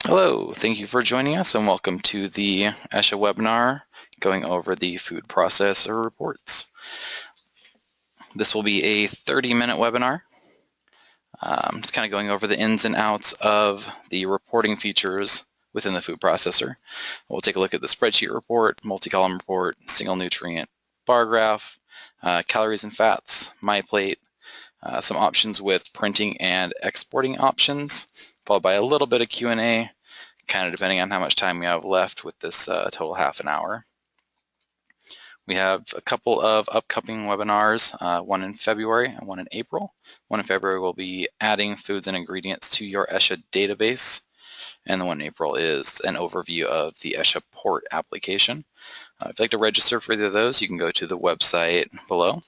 Hello, thank you for joining us and welcome to the ESHA webinar going over the food processor reports. This will be a 30-minute webinar. Just kind of going over the ins and outs of the reporting features within the food processor. We'll take a look at the spreadsheet report, multi-column report, single nutrient bar graph, calories and fats, MyPlate, some options with printing and exporting options, followed by a little bit of Q&A, kind of depending on how much time we have left with this total half an hour. We have a couple of upcoming webinars, one in February and one in April. One in February will be adding foods and ingredients to your ESHA database, and the one in April is an overview of the ESHA port application. If you'd like to register for either of those, you can go to the website below.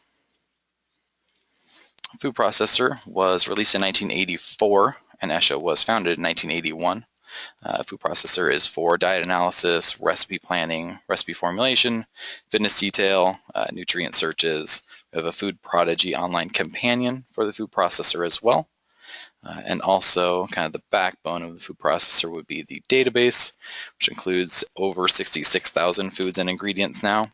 Food processor was released in 1984, and ESHA was founded in 1981. Food processor is for diet analysis, recipe planning, recipe formulation, fitness detail, nutrient searches. We have a food prodigy online companion for the food processor as well. And also kind of the backbone of the food processor would be the database, which includes over 66,000 foods and ingredients now,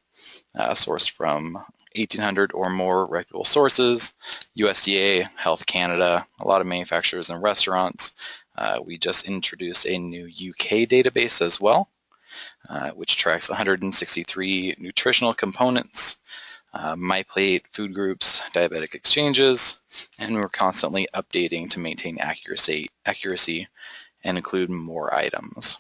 sourced from 1,800 or more reputable sources, USDA, Health Canada, a lot of manufacturers and restaurants. We just introduced a new UK database as well, which tracks 163 nutritional components, MyPlate, food groups, diabetic exchanges, and we're constantly updating to maintain accuracy and include more items.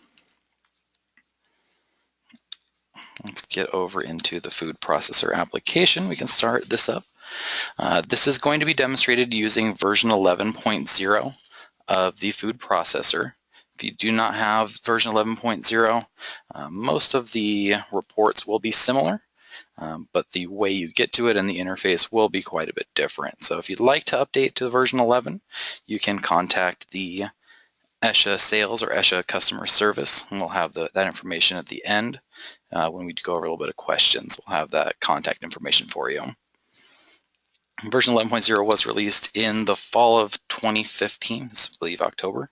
Let's get over into the food processor application. We can start this up. This is going to be demonstrated using version 11.0 of the food processor. If you do not have version 11.0, most of the reports will be similar, but the way you get to it and the interface will be quite a bit different. So if you'd like to update to version 11, you can contact the ESHA sales or ESHA customer service, and we'll have that information at the end. When we go over a little bit of questions, we'll have that contact information for you. Version 11.0 was released in the fall of 2015, I believe October.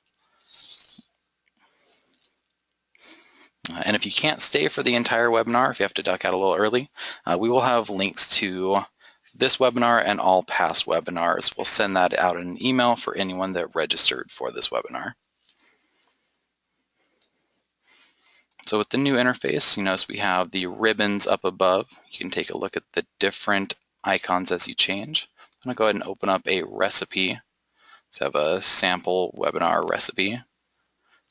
And if you can't stay for the entire webinar, if you have to duck out a little early, we will have links to this webinar and all past webinars. We'll send that out in an email for anyone that registered for this webinar. So with the new interface, you notice we have the ribbons up above. You can take a look at the different icons as you change. I'm going to go ahead and open up a recipe. Let's have a sample webinar recipe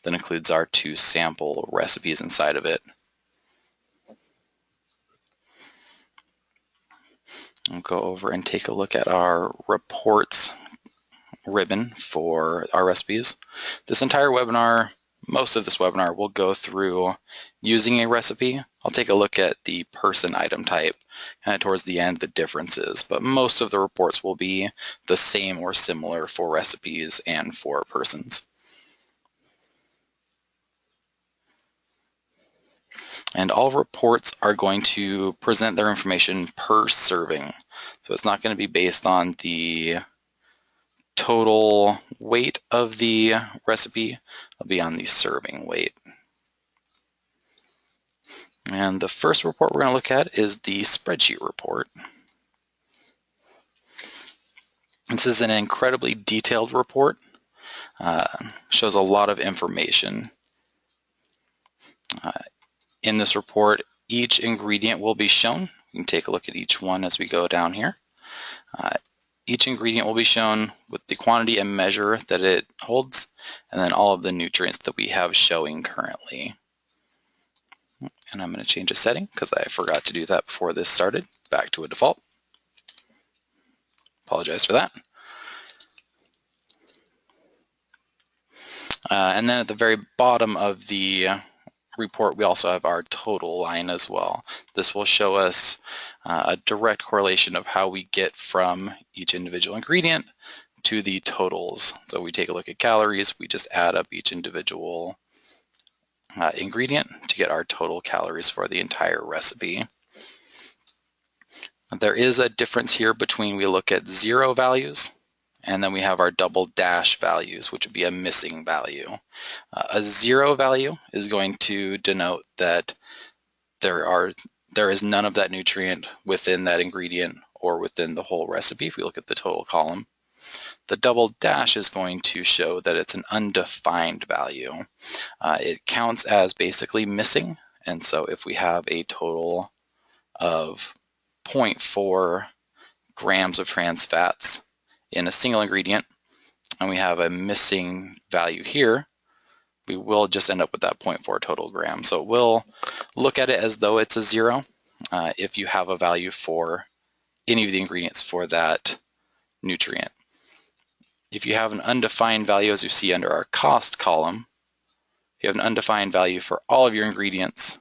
that includes our 2 sample recipes inside of it. We'll go over and take a look at our reports ribbon for our recipes. This entire webinar, most of this webinar, will go through using a recipe. I'll take a look at the person item type kind of towards the end, the differences, but most of the reports will be the same or similar for recipes and for persons. And all reports are going to present their information per serving. So it's not going to be based on the total weight of the recipe, it'll be on the serving weight. And the first report we're going to look at is the spreadsheet report. This is an incredibly detailed report, shows a lot of information. In this report, each ingredient will be shown. You can take a look at each one as we go down here. Each ingredient will be shown with the quantity and measure that it holds, and then all of the nutrients that we have showing currently. And I'm going to change a setting because I forgot to do that before this started. Back to a default. Apologize for that. And then at the very bottom of the report, we also have our total line as well. This will show us a direct correlation of how we get from each individual ingredient to the totals. So we take a look at calories, we just add up each individual ingredient to get our total calories for the entire recipe. There is a difference here between we look at 0 values And then we have our double dash values, which would be a missing value. A 0 value is going to denote that there is none of that nutrient within that ingredient or within the whole recipe if we look at the total column. The double dash is going to show that it's an undefined value. It counts as basically missing, and so if we have a total of 0.4 grams of trans fats in a single ingredient, and we have a missing value here, we will just end up with that 0.4 total gram. So we'll look at it as though it's a 0 if you have a value for any of the ingredients for that nutrient. If you have an undefined value, as you see under our cost column, if you have an undefined value for all of your ingredients,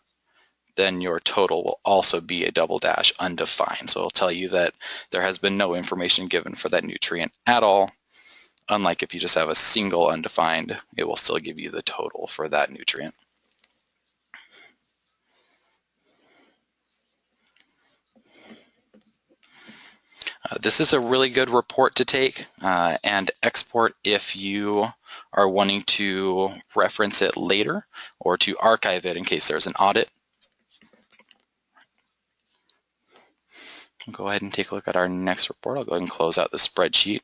then your total will also be a double dash undefined. So it'll tell you that there has been no information given for that nutrient at all. Unlike if you just have a single undefined, it will still give you the total for that nutrient. This is a really good report to take and export if you are wanting to reference it later or to archive it in case there's an audit. We'll go ahead and take a look at our next report. I'll go ahead and close out the spreadsheet.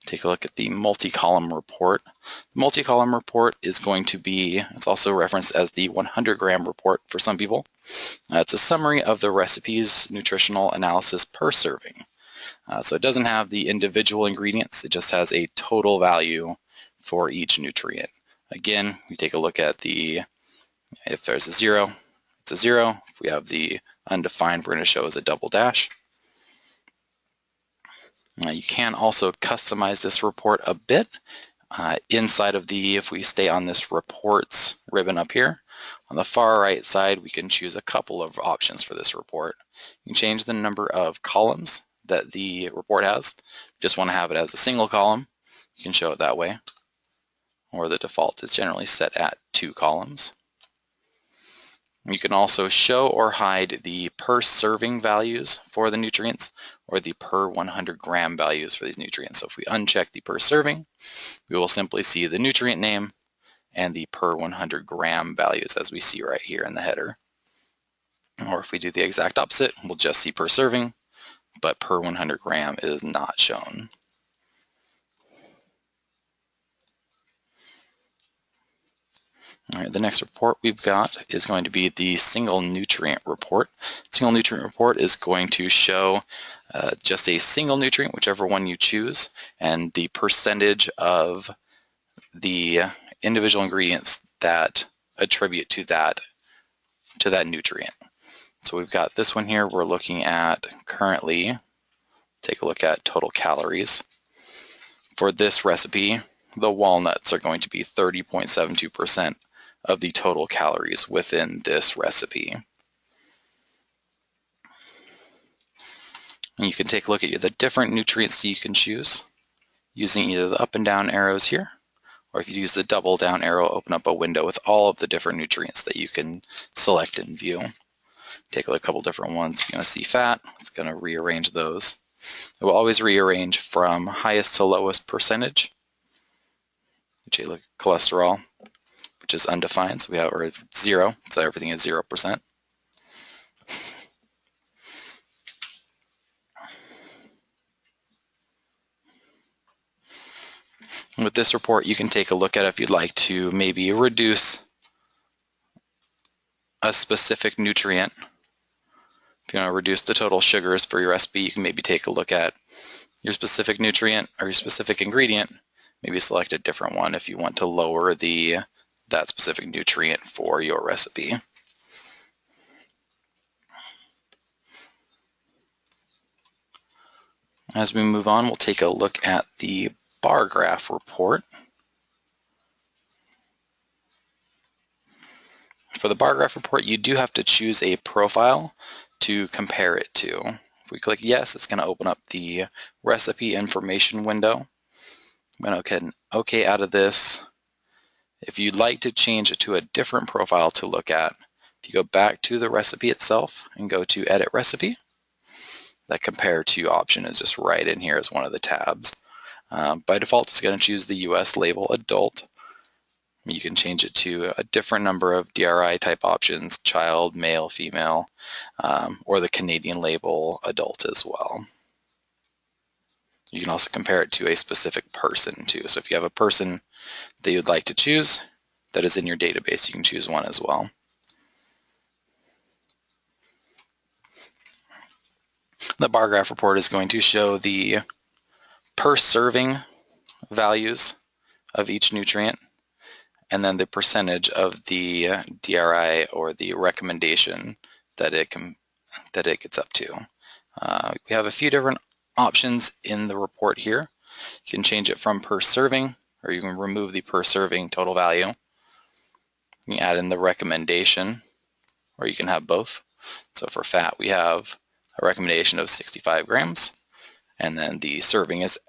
Take a look at the multi-column report. The multi-column report is going to be, it's also referenced as the 100-gram report for some people. It's a summary of the recipe's nutritional analysis per serving. So it doesn't have the individual ingredients, it just has a total value for each nutrient. Again, we take a look at if there's a 0, it's a 0. If we have the undefined, we're going to show as a double dash. You can also customize this report a bit inside of if we stay on this reports ribbon up here, on the far right side, we can choose a couple of options for this report. You can change the number of columns that the report has. If you just want to have it as a single column, you can show it that way, or the default is generally set at 2 columns. You can also show or hide the per serving values for the nutrients or the per 100 gram values for these nutrients. So if we uncheck the per serving, we will simply see the nutrient name and the per 100 gram values as we see right here in the header. Or if we do the exact opposite, we'll just see per serving, but per 100 gram is not shown. All right, the next report we've got is going to be the single nutrient report. Single nutrient report is going to show just a single nutrient, whichever one you choose, and the percentage of the individual ingredients that attribute to that nutrient. So we've got this one here. We're looking at currently, take a look at total calories. For this recipe, the walnuts are going to be 30.72% of the total calories within this recipe. And you can take a look at the different nutrients that you can choose using either the up and down arrows here, or if you use the double down arrow, open up a window with all of the different nutrients that you can select and view. Take a look at a couple different ones. If you want to see fat, it's going to rearrange those. It will always rearrange from highest to lowest percentage. Take a look at cholesterol, which is undefined, so we have 0, so everything is 0%. With this report, you can take a look at if you'd like to maybe reduce a specific nutrient. If you want to reduce the total sugars for your recipe, you can maybe take a look at your specific nutrient or your specific ingredient, maybe select a different one if you want to lower that specific nutrient for your recipe. As we move on, we'll take a look at the bar graph report. For the bar graph report, you do have to choose a profile to compare it to. If we click yes, it's going to open up the recipe information window. I'm going to go ahead and OK out of this. If you'd like to change it to a different profile to look at, if you go back to the recipe itself and go to Edit Recipe, that Compare To option is just right in here as one of the tabs. By default, it's going to choose the US label adult. You can change it to a different number of DRI type options, child, male, female, or the Canadian label adult as well. You can also compare it to a specific person too. So if you have a person that you'd like to choose that is in your database, you can choose one as well. The bar graph report is going to show the per serving values of each nutrient, and then the percentage of the DRI or the recommendation that it gets up to. We have a few different options in the report here. You can change it from per serving, or you can remove the per serving total value. You can add in the recommendation, or you can have both. So for fat, we have a recommendation of 65 grams, and then the serving is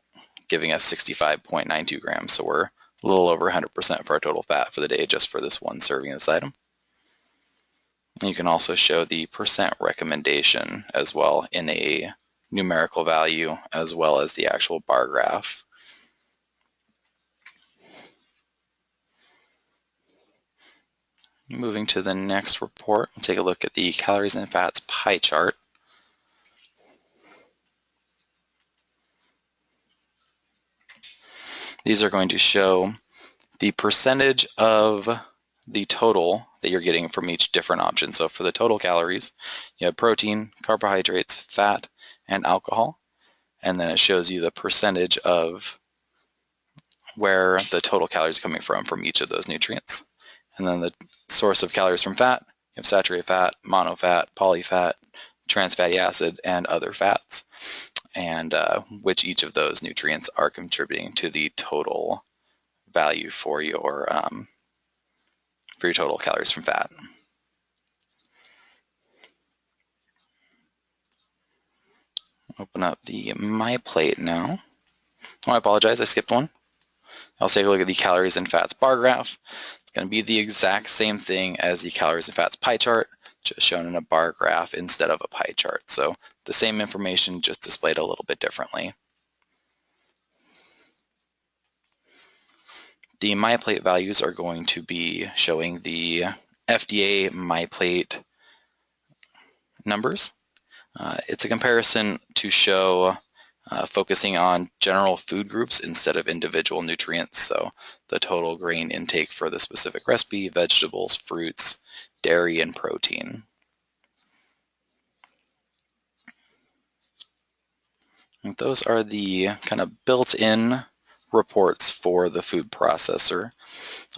giving us 65.92 grams. So we're a little over 100% for our total fat for the day just for this one serving of this item. And you can also show the percent recommendation as well in a numerical value as well as the actual bar graph. Moving to the next report, we'll take a look at the calories and fats pie chart. These are going to show the percentage of the total that you're getting from each different option. So for the total calories, you have protein, carbohydrates, fat, and alcohol. And then it shows you the percentage of where the total calories are coming from each of those nutrients. And then the source of calories from fat, you have saturated fat, monofat, polyfat, trans fatty acid, and other fats, and which each of those nutrients are contributing to the total value for your total calories from fat. Open up the MyPlate now. Oh, I apologize, I skipped one. I'll take a look at the calories and fats bar graph. It's going to be the exact same thing as the calories and fats pie chart, just shown in a bar graph instead of a pie chart. So the same information, just displayed a little bit differently. The MyPlate values are going to be showing the FDA MyPlate numbers. It's a comparison to show focusing on general food groups instead of individual nutrients. So the total grain intake for the specific recipe, vegetables, fruits, dairy, and protein. And those are the kind of built-in reports for the food processor.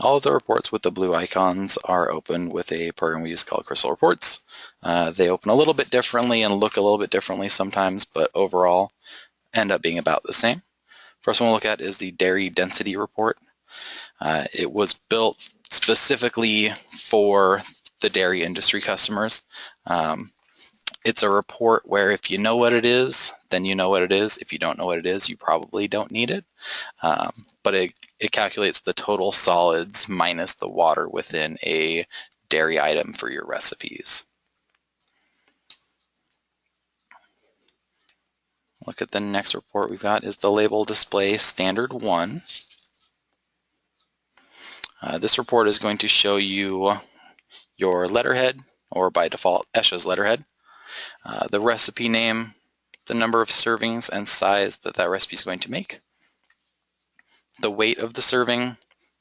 All of the reports with the blue icons are open with a program we use called Crystal Reports. They open a little bit differently and look a little bit differently sometimes, but overall end up being about the same. First one we'll look at is the dairy density report. It was built specifically for the dairy industry customers. It's a report where if you know what it is, then you know what it is. If you don't know what it is, you probably don't need it. But it calculates the total solids minus the water within a dairy item for your recipes. Look at the next report we've got is the label display standard 1. This report is going to show you your letterhead, or by default, ESHA's letterhead, the recipe name, the number of servings and size that recipe is going to make, the weight of the serving,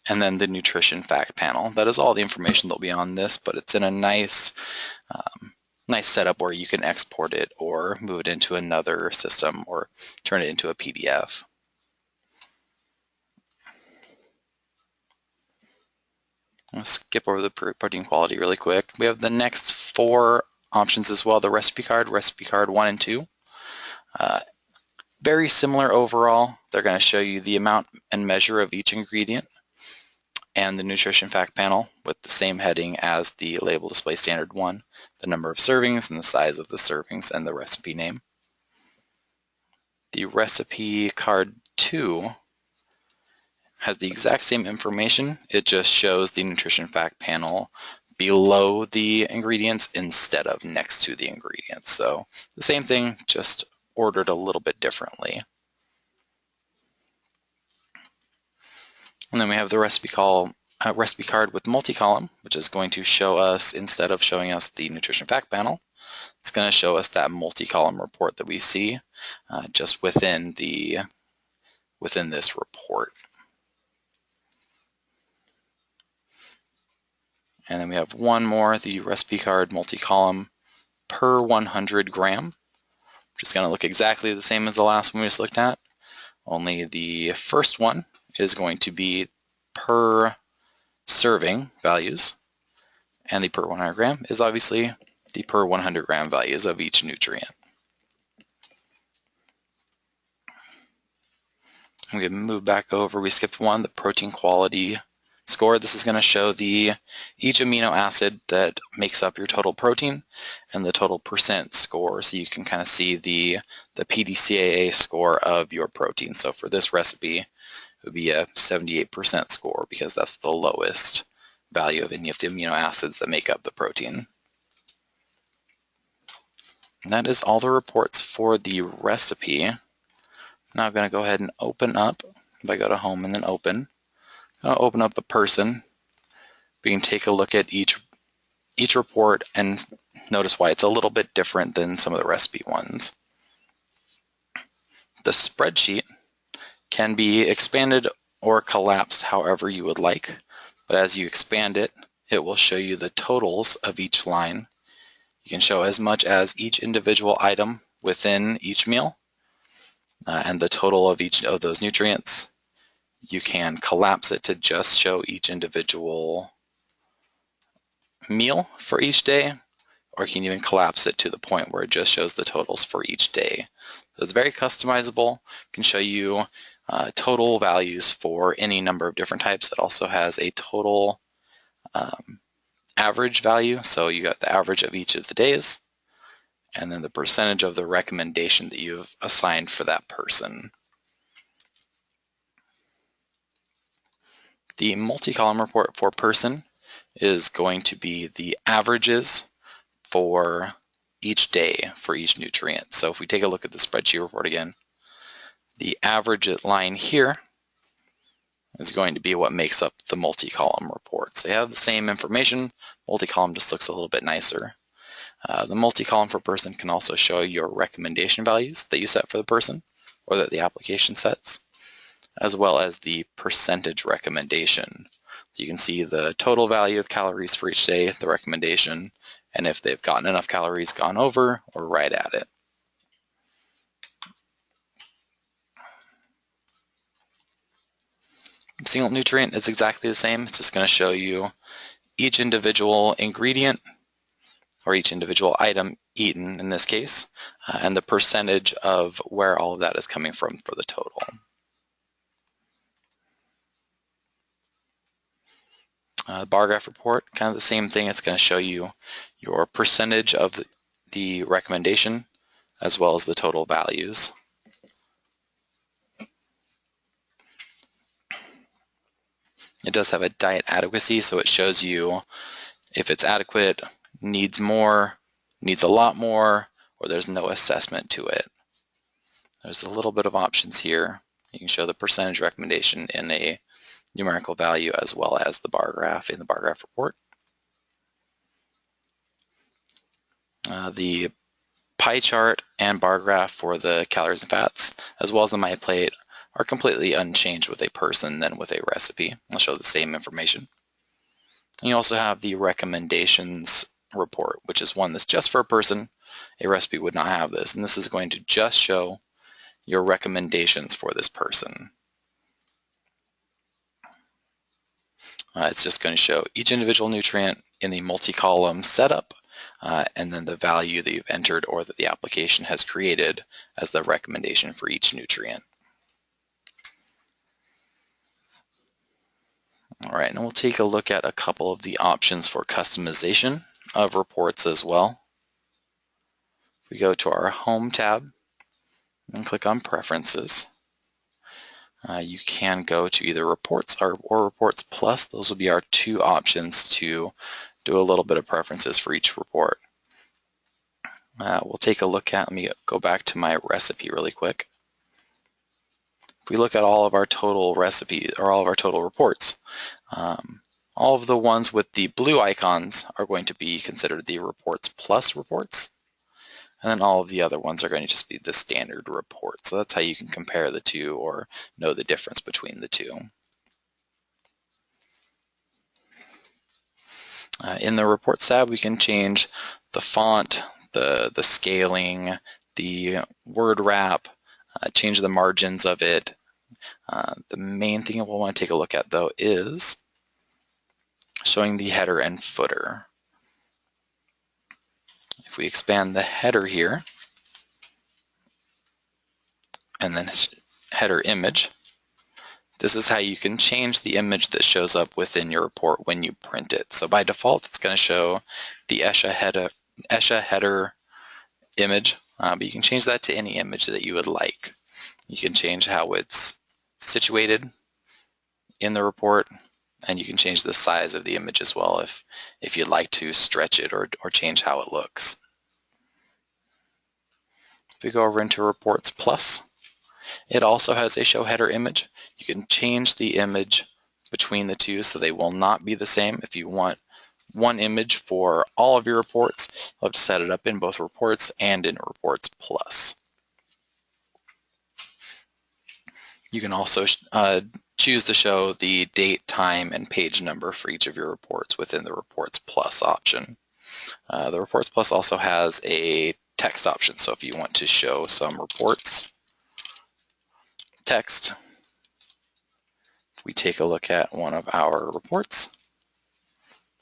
and then the nutrition fact panel. That is all the information that'll be on this, but it's in a nice setup where you can export it or move it into another system or turn it into a PDF. I'll skip over the protein quality really quick. We have the next 4 options as well, the recipe card 1 and 2. Very similar overall. They're going to show you the amount and measure of each ingredient and the nutrition fact panel with the same heading as the label display standard 1, the number of servings and the size of the servings and the recipe name. The recipe card 2 has the exact same information. It just shows the nutrition fact panel below the ingredients instead of next to the ingredients. So the same thing, just ordered a little bit differently. And then we have the recipe card with multi-column, which is going to show us, instead of showing us the nutrition fact panel, it's going to show us that multi-column report that we see just within this report. And then we have one more, the recipe card multi-column per 100 gram, which is going to look exactly the same as the last one we just looked at, only the first one is going to be per serving values, and the per 100 gram is obviously the per 100 gram values of each nutrient. I'm going to move back over. We skipped one, the protein quality score. This is going to show each amino acid that makes up your total protein and the total percent score, so you can kind of see the PDCAA score of your protein. So for this recipe, it would be a 78% score because that's the lowest value of any of the amino acids that make up the protein. And that is all the reports for the recipe. Now I'm going to go ahead and open up. If I go to home and then open, I'll open up a person. We can take a look at each report and notice why it's a little bit different than some of the recipe ones. The spreadsheet can be expanded or collapsed however you would like, but as you expand it, it will show you the totals of each line. You can show as much as each individual item within each meal and the total of each of those nutrients. You can collapse it to just show each individual meal for each day, or you can even collapse it to the point where it just shows the totals for each day. So it's very customizable. It can show you total values for any number of different types. It also has a total average value. So you got the average of each of the days, and then the percentage of the recommendation that you've assigned for that person. The multi-column report for person is going to be the averages for each day for each nutrient. So if we take a look at the spreadsheet report again, the average line here is going to be what makes up the multi-column report. So you have the same information, multi-column just looks a little bit nicer. The multi-column for person can also show your recommendation values that you set for the person or that the application sets, as well as the percentage recommendation. So you can see the total value of calories for each day, the recommendation, and if they've gotten enough calories, gone over, or right at it. Single nutrient is exactly the same. It's just going to show you each individual ingredient or each individual item eaten in this case, and the percentage of where all of that is coming from for the total. Bar graph report, kind of the same thing. It's going to show you your percentage of the recommendation as well as the total values. It does have a diet adequacy, so it shows you if it's adequate, needs more, needs a lot more, or there's no assessment to it. There's a little bit of options here. You can show the percentage recommendation in a numerical value as well as the bar graph in the bar graph report. The pie chart and bar graph for the calories and fats, as well as the MyPlate, are completely unchanged with a person than with a recipe. I'll show the same information. And you also have the recommendations report, which is one that's just for a person. A recipe would not have this, and this is going to just show your recommendations for this person. It's just going to show each individual nutrient in the multi-column setup, and then the value that you've entered or that the application has created as the recommendation for each nutrient. All right, and we'll take a look at a couple of the options for customization of reports as well. We go to our Home tab and click on Preferences. You can go to either Reports or Reports Plus. Those will be our two options to do a little bit of preferences for each report. We'll take a look at, let me go back to my recipe really quick. If we look at all of our total recipes or all of our total reports, all of the ones with the blue icons are going to be considered the reports plus reports. And then all of the other ones are going to just be the standard report. So that's how you can compare the two or know the difference between the two. In the Reports tab, we can change the font, the scaling, the word wrap, change the margins of it. The main thing we'll want to take a look at, though, is showing the header and footer. If we expand the header here, and then header image, this is how you can change the image that shows up within your report when you print it. So by default, it's going to show the ESHA header image, but you can change that to any image that you would like. You can change how it's situated in the report, and you can change the size of the image as well if you'd like to stretch it or change how it looks. If we go over into Reports Plus, it also has a show header image. You can change the image between the two so they will not be the same. If you want one image for all of your reports, you'll have to set it up in both Reports and in Reports Plus. You can also choose to show the date, time, and page number for each of your reports within the Reports Plus option. The Reports Plus also has a text option, so if you want to show some reports text, if we take a look at one of our reports,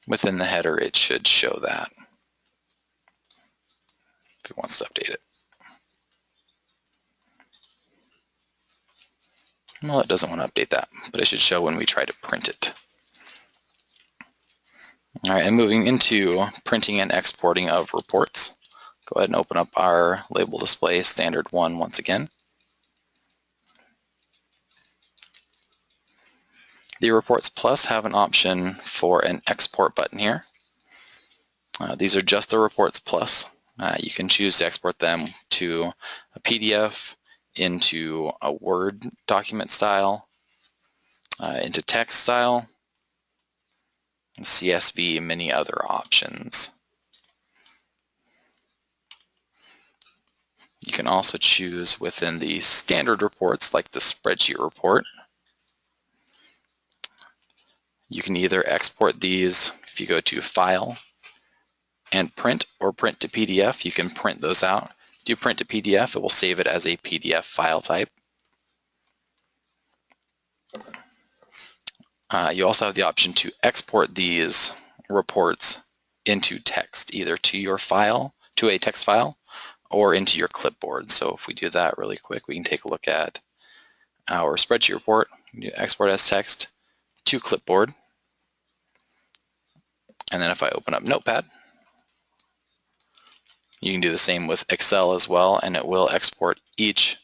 within the header it should show that if it wants to update it. Well, it doesn't want to update that, but it should show when we try to print it. All right, and moving into printing and exporting of reports, go ahead and open up our label display standard one once again. The Reports Plus have an option for an export button here. These are just the Reports Plus. You can choose to export them to a PDF, into a Word document style, into text style, CSV, many other options. You can also choose within the standard reports, like the Spreadsheet report. You can either export these if you go to File and Print, or Print to PDF. You can print those out. If you print to PDF, it will save it as a PDF file type. You also have the option to export these reports into text, either to your file, to a text file, or into your clipboard. So if we do that really quick, we can take a look at our Spreadsheet report. We do export as text to clipboard. And then if I open up Notepad, you can do the same with Excel as well, and it will export each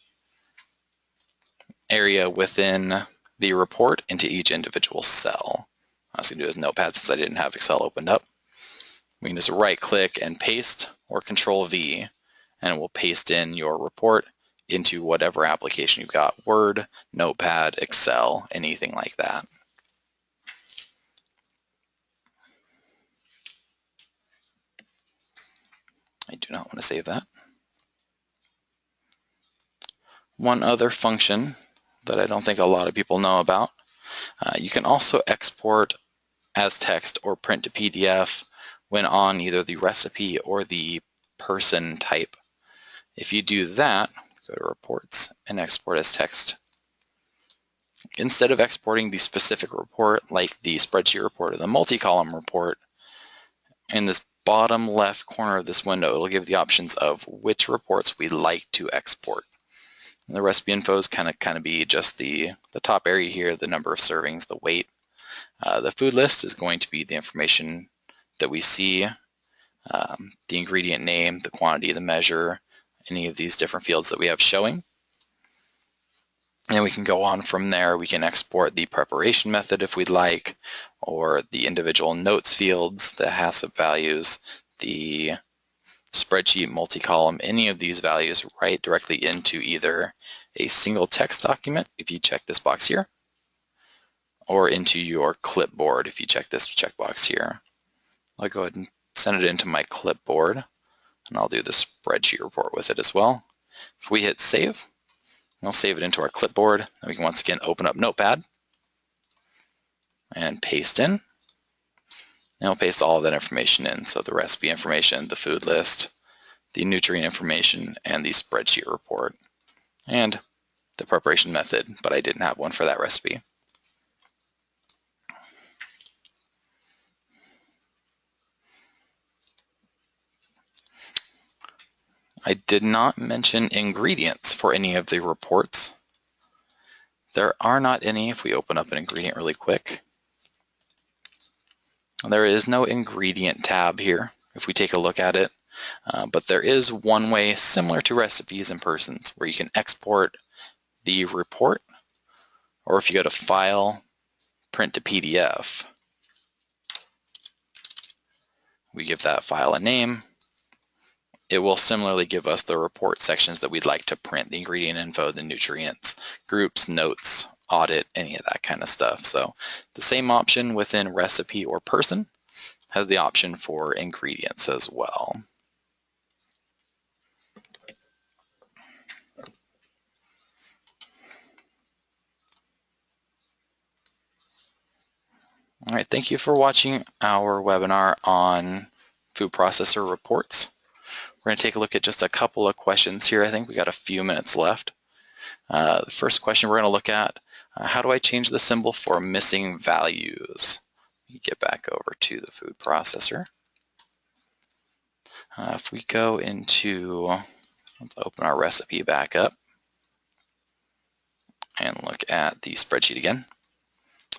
area within the report into each individual cell. I was going to do this Notepad since I didn't have Excel opened up. We can just right click and paste, or Control V, and it will paste in your report into whatever application you've got: Word, Notepad, Excel, anything like that. I do not want to save that. One other function that I don't think a lot of people know about, you can also export as text or print to PDF when on either the recipe or the person type. If you do that, go to Reports and Export as Text. Instead of exporting the specific report like the Spreadsheet report or the Multicolumn report, in this bottom left corner of this window, it'll give the options of which reports we'd like to export. And the recipe info is kind of be just the top area here, the number of servings, the weight. The food list is going to be the information that we see, the ingredient name, the quantity, the measure, any of these different fields that we have showing. And we can go on from there. We can export the preparation method if we'd like, or the individual notes fields, the HACCP values, the spreadsheet, multi-column, any of these values right directly into either a single text document if you check this box here, or into your clipboard if you check this checkbox here. I'll go ahead and send it into my clipboard, and I'll do the spreadsheet report with it as well. If we hit save, I'll save it into our clipboard, and we can once again open up Notepad and paste in. And I'll paste all of that information in, so the recipe information, the food list, the nutrient information, and the spreadsheet report, and the preparation method, but I didn't have one for that recipe. I did not mention ingredients for any of the reports. There are not any if we open up an ingredient really quick. There is no ingredient tab here if we take a look at it, but there is one way similar to recipes and persons where you can export the report, or if you go to File, Print to PDF, we give that file a name. It will similarly give us the report sections that we'd like to print, the ingredient info, the nutrients, groups, notes, audit, any of that kind of stuff. So the same option within recipe or person has the option for ingredients as well. All right, thank you for watching our webinar on food processor reports. We're going to take a look at just a couple of questions here. I think we got a few minutes left. The first question we're going to look at, how do I change the symbol for missing values? Get back over to the food processor. If we go into, let's open our recipe back up and look at the spreadsheet again.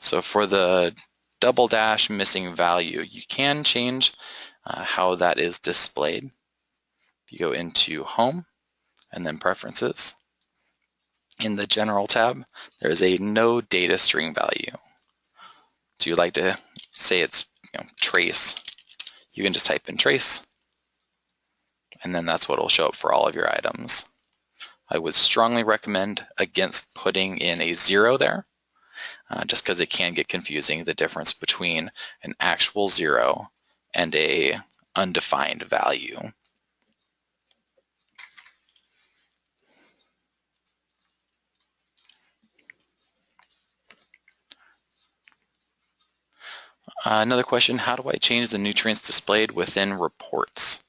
So for the double dash missing value, you can change how that is displayed. If you go into Home and then Preferences, in the General tab, there's a no data string value. So you'd like to say it's trace, you can just type in trace, and then that's what will show up for all of your items. I would strongly recommend against putting in a 0 there, just because it can get confusing, the difference between an actual 0 and a undefined value. Another question, how do I change the nutrients displayed within reports?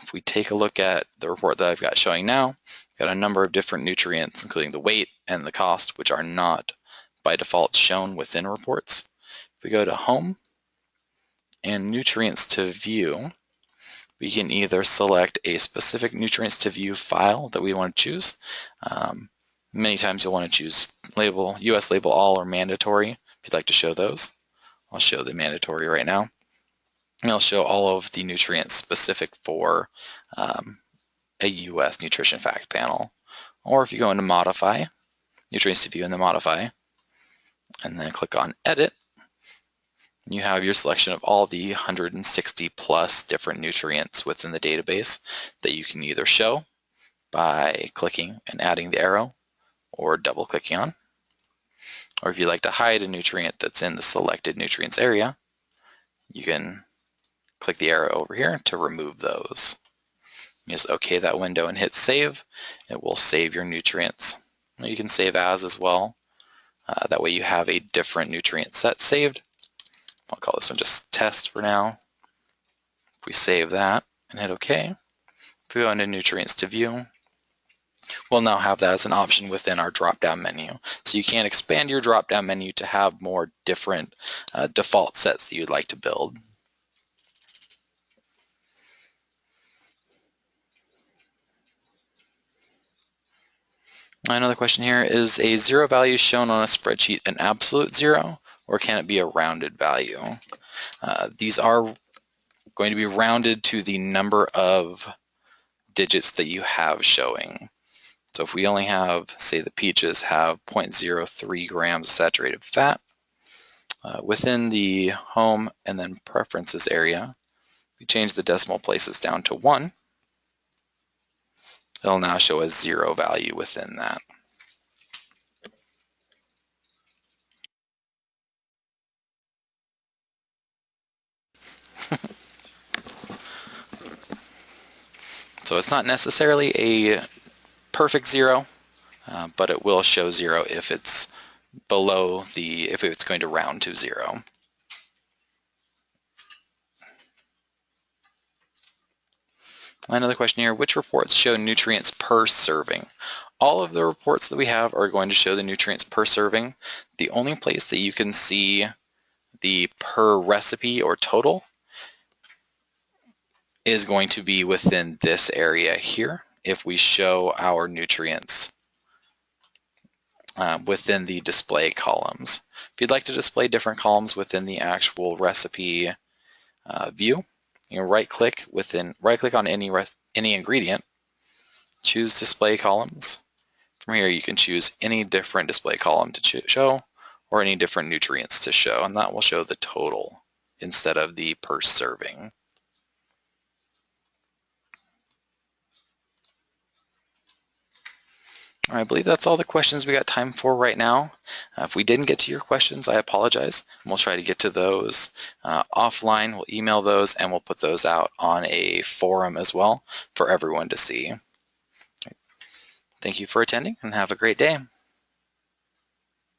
If we take a look at the report that I've got showing now, we've got a number of different nutrients, including the weight and the cost, which are not by default shown within reports. If we go to Home and Nutrients to View, we can either select a specific nutrients to view file that we want to choose. Many times you'll want to choose label, US label all or mandatory if you'd like to show those. I'll show the mandatory right now. And I'll show all of the nutrients specific for a US nutrition fact panel. Or if you go into Modify, Nutrients to View and then Modify, and then click on Edit, you have your selection of all the 160 plus different nutrients within the database that you can either show by clicking and adding the arrow or double clicking on. Or if you'd like to hide a nutrient that's in the selected nutrients area, you can click the arrow over here to remove those. You just OK that window and hit save. It will save your nutrients. You can save as well. That way you have a different nutrient set saved. I'll call this one just test for now. If we save that and hit OK, if we go into nutrients to view, we'll now have that as an option within our drop-down menu. So you can expand your drop-down menu to have more different default sets that you'd like to build. Another question here, is a 0 value shown on a spreadsheet an absolute 0, or can it be a rounded value? These are going to be rounded to the number of digits that you have showing. So if we only have, say the peaches have 0.03 grams of saturated fat, within the Home and then Preferences area, we change the decimal places down to 1. it'll now show a 0 value within that. So it's not necessarily a perfect 0, but it will show 0 if it's below if it's going to round to 0. Another question here, which reports show nutrients per serving? All of the reports that we have are going to show the nutrients per serving. The only place that you can see the per recipe or total is going to be within this area here if we show our nutrients within the display columns. If you'd like to display different columns within the actual recipe view, you can right click on any ingredient, choose display columns. From here you can choose any different display column to show or any different nutrients to show, and that will show the total instead of the per serving. I believe that's all the questions we got time for right now. If we didn't get to your questions, I apologize. We'll try to get to those offline. We'll email those and we'll put those out on a forum as well for everyone to see. Thank you for attending and have a great day.